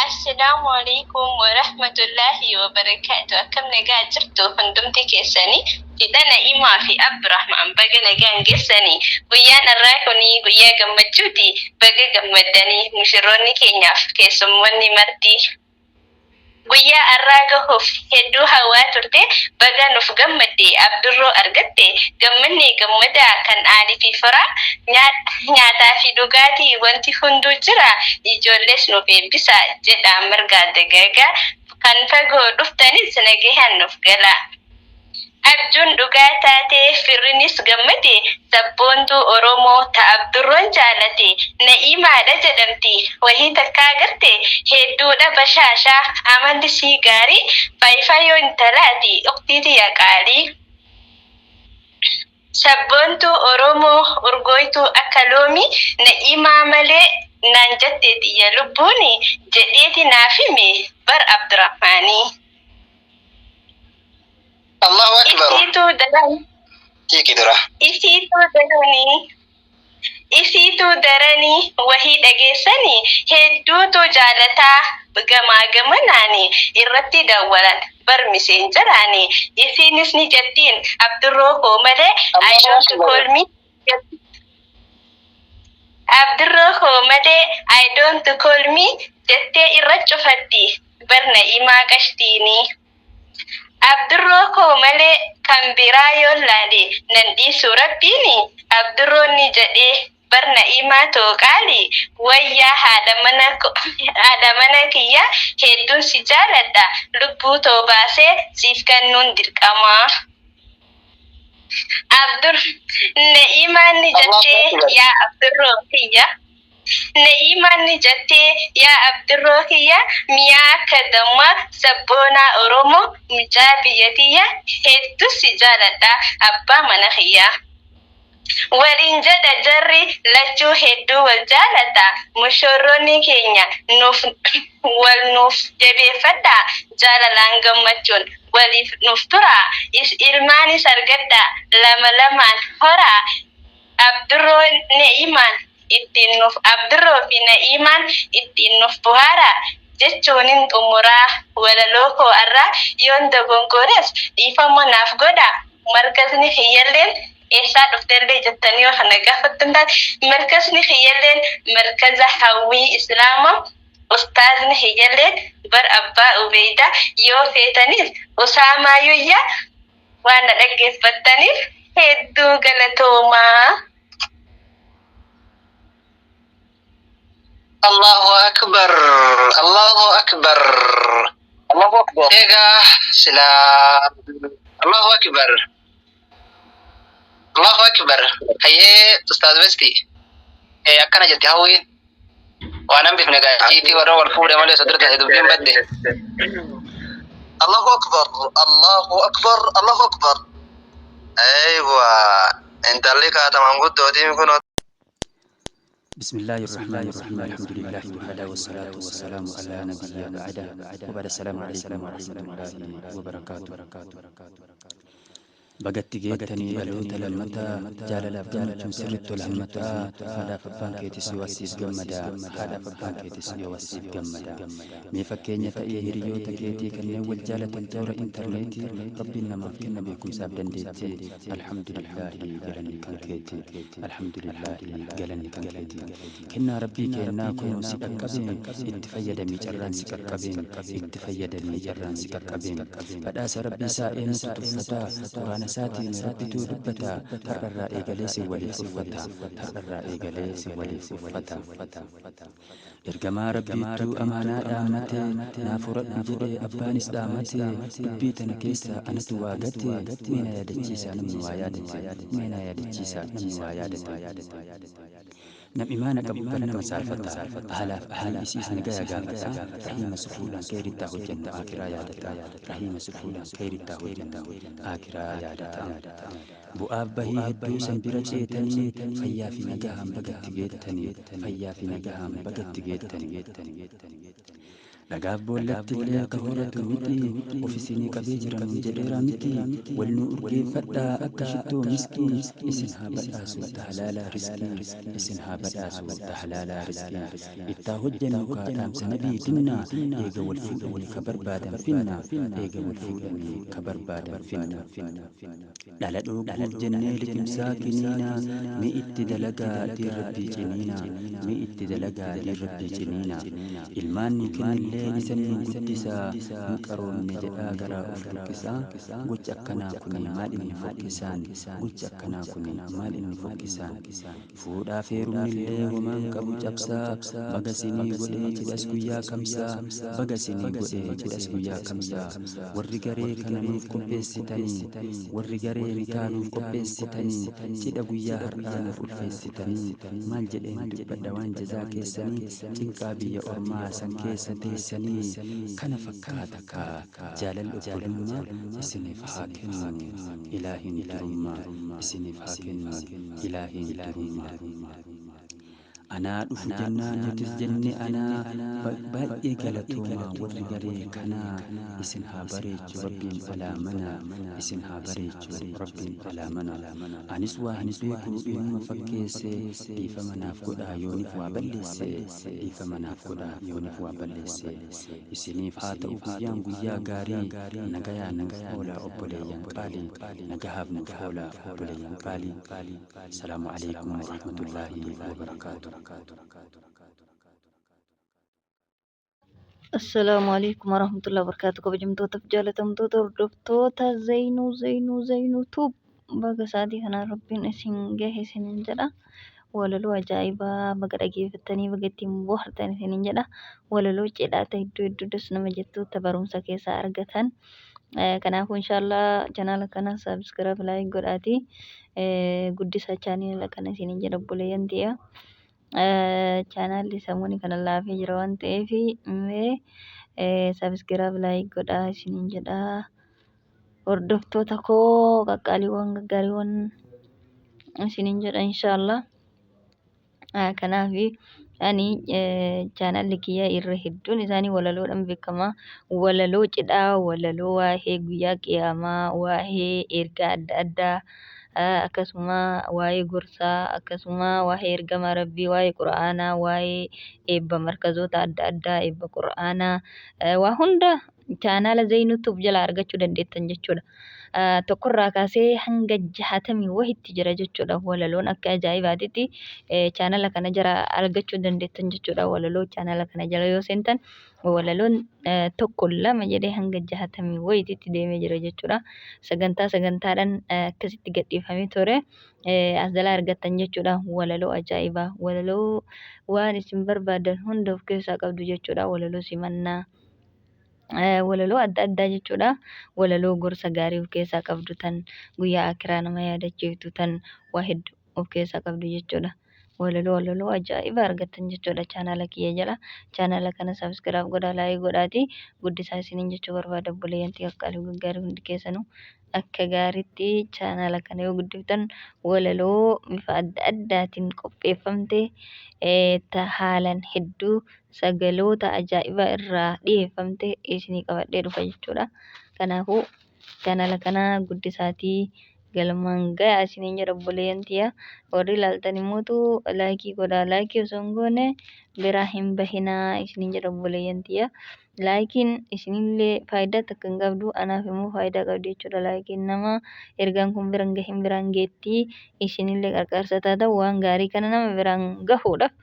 السلام عليكم ورحمة الله وبركاته. كم نجا جرتو هندمتي كيساني تدنا إما في عبد الرحمن بقى نجان جسني ويا نراكني ويا جمجودي بقى جمدني مشروني كينياف كيسموني مرتي ويا الراجهوف هدو هوا ترتي بقى نف جمدي عبد الرو أرجتي جمني جمدا كان عالي في فرع نياتا في دوغاتي وانتي هندو جرا ijoolles nuuf eebbisa jedha mirgaa dagaagaa kan fagoo dhuftanis nagahaan nuuf gala. Abjuun dhugaa taatee firrinis gammade sabboontuu Oromoo ta'abdurroon jaalate na'imaadha jedhamti wahii takkaa garte hedduudha bashaashaa amalli sii gaarii faayifayoo intalaati uqtiiti yaqaalii. Sabboontuu Oromoo urgoytuu akka loomii na'imaa malee naan jetteeti yaa lubbuuni jedheeti naaf hime bar Abdurrahmaanii. Allahu akbar. Isiituu daranii wahii dhageessanii hedduutu jaalataa gamaa gamanaanii irratti dawwalan bar miseenjaraanii isiinis ni jettiin Abdurroo koo malee ayidoontu kolmii Abdurroo koo malee I don't call me jettee irra cufatti bar na'imaa qashtiinii. Abdurroo koo malee kan biraa yoo laale nan dhiisu rabbiini Abdurroonni jedhee bar na'imaa tooqaali wayyaa haadha mana kiyya hedduun si jaaladha lubbuu too baasee siif kennuun dirqamaa. Na'imaan ni jettee yaa Abdurroo kiyya. Na'imaan ni jettee yaa Abdurroo kiyya miyaa akka dammaa sabboonaa Oromoo mucaa biyya kiyya hedduu si jaaladha abbaa mana kiyya. Waliin jedha jarri lachuu hedduu wal jaalata mushorroonni keenya nuuf jabeeffadha jaalalaan gammachuun waliif nuuf tura ilmaanis argadha lama lamaan hora Abdurroo na'imaan ittiin nuuf Abdurroo fi na'imaan ittiin nuuf buhaara jechuunin xumuraa walaloo koo irraa yoon dogongores dhiifama naaf godha markasni hiyyalleen eessaa dhuftellee jettanii yoo kana gaafattan markasni hiyyalleen markaza hawwii islaamaa ustaazni hiyyalleen bar abbaa ubeyda yoo feetanis usaamaa yuyyaa waan na dhaggeeffattaniif hedduu galatoomaa. Allahu akbar. Allahu akbar. Allahu akbar. Ega sila. Allahu akbar. Allahu akbar. Haye Ustaz Besti. Akkana jetti hawwiin. Waan an bifne gaachiti warra wal fuudhe malee sadarkaa isa dubbiin badde. Allahu akbar. Allahu akbar. Allahu akbar. Aywa. Intalli kaataman guddootiin kun بسم الله الرحمن الرحيم الحمد لله وحده والصلاة والسلام على نبينا بعده وبعد السلام عليكم ورحمة الله وبركاته بقت جيتني ألوت لمتا جال الأفضل سرت لمتا هذا فبان كيتي سواسيس جمدا هذا فبان كيتي سواسيس جمدا ميفكيني تأيي ريو تكيتي كني والجالة الجورة إنترنتي ربي إنما كنا بكم سابدن ديتي الحمد لله جلني كان كيتي الحمد لله جلني كان كيتي كنا ربي كنا كونوا سككبين اتفيد مجران سككبين اتفيد مجران سككبين فداس ربي سائن تطفتا قرآن ساتي ربي تودبتا ترى إيجاليسي ولي صفتا ترى إيجاليسي ولي صفتا إرجما ربي تو أمانة دامتي نافرت بجري أبانس دامتي بيتنا كيسا أنا تواجدتي مين يدتشيسا نموايادتي مين يدتشيسا نموايادتي نم إيمانك ببرنا مسالفتا أهلا إسيس نجايا قافتا رحيم سفولا كيري تاهو جنة آكرا يادتا رحيم سفولا كيري تاهو جنة آكرا يادتا بؤاب بهي هدو سنبرا جيتني فيا في نجاهم بقت جيتني فيا في نجاهم بقت جيتني Dhagaaf boollattillee akka horatu miti ofisinii qabee jiran jedheera miti wal nu urgeeffadhaa akka shittoo miskii isin haa badhaasu tahalaalaa riskii isin haa badhaasu tahalaalaa riskii ittaa hojjennu kaadhaamsa nabii dinnaa eega wal fuudhanii ka barbaadan finna eega wal fuudhanii ka barbaadan finna dhala dhoobuuf jennee liqimsaa kiniinaa mi itti dalagaa diirrabbii ciniinaa mi itti dalagaa diirrabbii ciniinaa ilmaan nu kennillee isan nu guddisaa hin qaroomne jedhaa garaa of fokkisaa gochi akkanaa kuni maal inni fokkisaan gochi akkanaa kuni maal inni fokkisaan fuudhaaf heerumnillee homaan qabu cabsaa baga sinii godhee cidhas guyyaa kamsaa baga sinii godhee cidhas guyyaa kamsaa warri garee kana nuuf qopheessitanii warri garee nikaa nuuf qopheessitanii cidha guyyaa har'aa nuuf ulfeessitanii maal jedheen dubbadha waan jazaa keessanii cinqaa biyya ormaa san keessa teessanii kana fakkaata kaa jaalalli obbolummaa isiniif haa kennu ilaahiin durummaa isiniif haa kennu ilaahiin durummaa. Anaa dhufu jennaan nutis jenne anaa baay'ee galatoomaa warri garee kanaa isin haa bareechu rabbiin alaa mana isin haa bareechu rabbiin alaa mana anis waa hin beeku ilma fakkeesse dhiifama naaf godhaa yoonif waa balleesse dhiifama naaf godhaa yoonif waa balleesse isiniif haa ta'u guyyaan guyyaa gaarii nagayaa nuuf oolaa obboleeyyan qaalii nagahaaf nuuf oolaa obboleeyyan qaalii salaamu alaikum warahmatullaahi wabarakaatu. Assalamualaikum warahmatullahi wabarakatuh. Kabajamtoota fi jaalatamtoota hordoftoota Zainuu Tuub baga sa'aatii kana rabbiin isin gahe isiniin jedha. Walaloo ajaa'ibaa baga dhageeffattanii baga ittiin bohaartan isiniin jedha. Walaloo cidhaa ta'e hedduudhas nama jettoota barumsa keessaa argatan. Kanaafuu inshaallah chanaala kana saabskiraayib laayik godhaatii guddisaa chaanaala kana isiniin jedha obboleeyyan ta'e. Chaanaalli samuuni kana laafee jira waan ta'eef saabskiraayib laayik godhaa isiniin jedha. Hordoftoota koo qaqqaaliiwwan gaggaariiwwan isiniin jedha inshaallah. Kanaaf ani chaanaalli kiyya irra hedduun isaanii walaloodhaan beekama. Walaloo cidhaa, walaloo waa'ee guyyaa qiyaamaa, waa'ee ergaa adda addaa. Akkasuma waa'ee gorsaa, akkasuma waa'ee ergama rabbii, waa'ee quraanaa, waa'ee eebba markazoota adda addaa, eebba quraanaa waa hunda chaanaala Zainuu Tuub jalaa argachuu dandeettan jechuudha. Tokkorraa kaasee hanga 60 wahitti jira jechuudha. Walaloon akka ajaa'ibaatitti chaanaala kana jala argachuu dandeettan jechuudha. Walaloo chaanaala kana jala yoo seentan walaloon tokko lama jedhee hanga 60 wayititti deemee jira jechuudha. Sagantaadhaan akkasitti gadhiifamee ture as jalaa argattan jechuudha. Walaloo ajaa'ibaa, walaloo waan isin barbaadan hunda of keessaa qabdu jechuudha. Walaloo simannaa, walaloo adda addaa jechuudha. Walaloo gorsa gaarii of keessaa qabdu tan guyyaa akiraa nama yaadachiiftu tan waa hedduu of keessaa qabdu jechuudha. Walaloo ajaa'ibaa argattan jechuudha chaanaala kiyya jala. Chaanaala kana saabskiraayib godhaa laayik godhaatii guddisaa isiniin jechuu barbaada obboleeyyan qaqqaalii gaggaarii hundi keessanuu akka gaariitti chaanaala kana yoo guddiftan walaloo bifa adda addaatiin qopheeffamte haalaan hedduu sagaloota ajaa'ibaa irraa dhiyeeffamte isinii qabadhee dhufa jechuudha. Kanaafuu chaanaala kana guddisaatii galmaan gahaa isiniin jedha obboleeyyan tiyya. Warri ilaaltan immoo laayikii godhaa. Laayikii osoo hin goone biraa hin bahinaa isiniin jedha obboleeyyan tiyya. Laayikiin isinillee faayidaa takka hin qabdu anaaf immoo faayidaa qabdi jechuudha. Laayikiin nama ergaan kun biraan gahin biraan geettii isinillee qarqaarsa taata waan gaarii kana nama biraan gahuudhaaf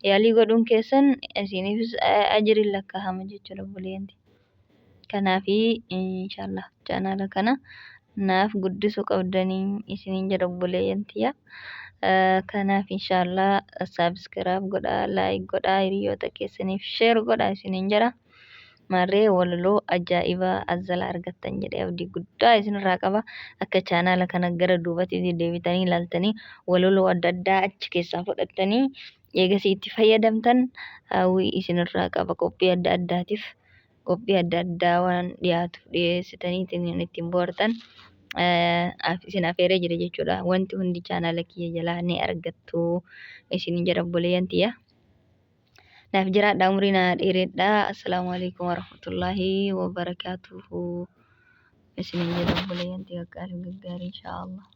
yaalii godhuun keessan isiniifis ajiriin lakkaa'ama jechuudha obboleeyyan tiyya. Kanaafi inshaallah chaanaala kana naaf guddisuu qabdanii isiniin jedha obboleeyyan tiyya. Kanaaf inshaallah saabskiraayib godhaa, laayik godhaa, hiriyoota keessaniif sheer godhaa isiniin jedha. Marree walaloo ajaa'ibaa as jalaa argattan jedhee abdii guddaa isinirraa qaba. Akka chaanaala kana gara duubatti deebitanii ilaaltanii walaloo adda addaa achi keessaa fudhattanii eegasii itti fayyadamtan hawwii isinirraa qaba. Qophii adda addaatiif qophii adda addaa waan dhiyaatuuf dhiyeessitanii ittiin bohaartan isin affeeree jira jechuudha. Wanti hundi chaanaala kiyya jalaa ni argattu isiniin jedha obboleeyyan tiyya. naaf jiraadha umrii naa dheeredha. Assalaamu alaikum warahmatullahi wabarakatuhu. Isiniin jedha obboleeyyan gaggaarii inshaa Allah.